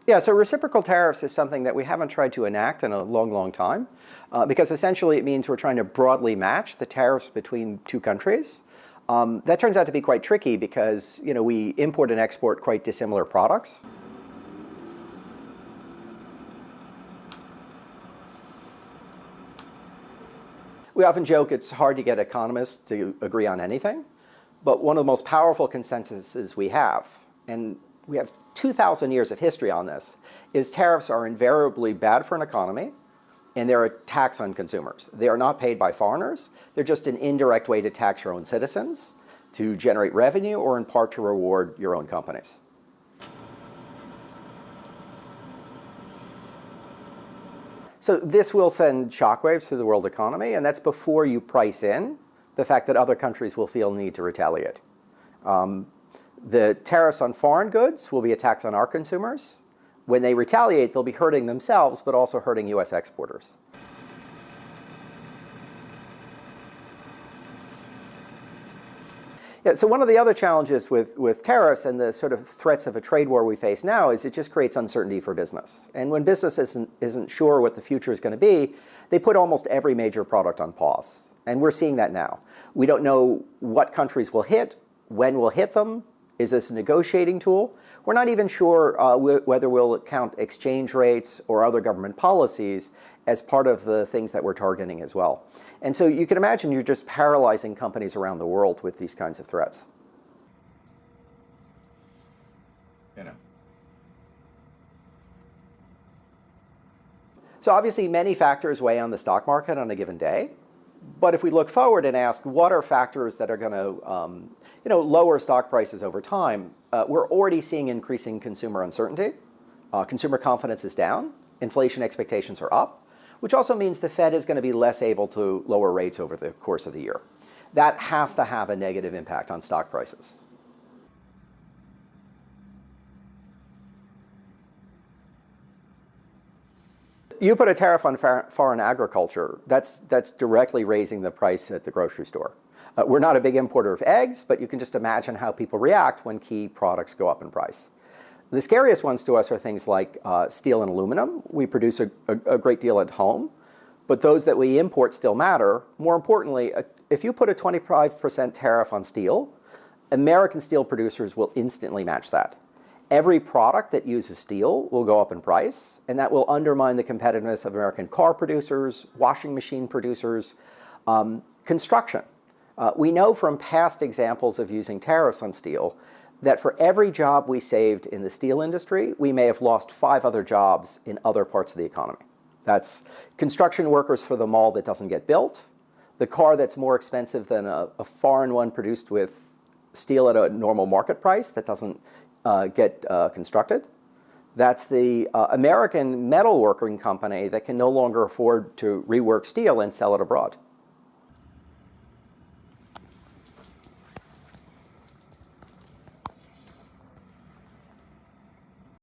Yeah, so reciprocal tariffs is something that we haven't tried to enact in a long, long time, because essentially it means we're trying to broadly match the tariffs between two countries. That turns out to be quite tricky because we import and export quite dissimilar products. We often joke it's hard to get economists to agree on anything, but one of the most powerful consensuses we have, and we have 2,000 years of history on this, is tariffs are invariably bad for an economy, and they're a tax on consumers. They are not paid by foreigners. They're just an indirect way to tax your own citizens, to generate revenue, or in part to reward your own companies. So this will send shockwaves through the world economy, and that's before you price in the fact that other countries will feel the need to retaliate. The tariffs on foreign goods will be a tax on our consumers. When they retaliate, they'll be hurting themselves, but also hurting US exporters. Yeah, so one of the other challenges with tariffs and the sort of threats of a trade war we face now is it just creates uncertainty for business. And when business isn't sure what the future is going to be, they put almost every major product on pause. And we're seeing that now. We don't know what countries will hit, when we'll hit them. Is this a negotiating tool? We're not even sure whether we'll count exchange rates or other government policies as part of the things that we're targeting as well. And so you can imagine you're just paralyzing companies around the world with these kinds of threats. So obviously many factors weigh on the stock market on a given day. But if we look forward and ask what are factors that are going to lower stock prices over time, we're already seeing increasing consumer uncertainty. Consumer confidence is down. Inflation expectations are up, which also means the Fed is going to be less able to lower rates over the course of the year. That has to have a negative impact on stock prices. You put a tariff on foreign agriculture, that's directly raising the price at the grocery store. We're not a big importer of eggs, but you can just imagine how people react when key products go up in price. The scariest ones to us are things like steel and aluminum. We produce a great deal at home, but those that we import still matter. More importantly, if you put a 25% tariff on steel, American steel producers will instantly match that. Every product that uses steel will go up in price, and that will undermine the competitiveness of American car producers, washing machine producers, construction. We know from past examples of using tariffs on steel that for every job we saved in the steel industry, we may have lost 5 other jobs in other parts of the economy. That's construction workers for the mall that doesn't get built, the car that's more expensive than a foreign one produced with steel at a normal market price that doesn't get constructed. That's the American metalworking company that can no longer afford to rework steel and sell it abroad.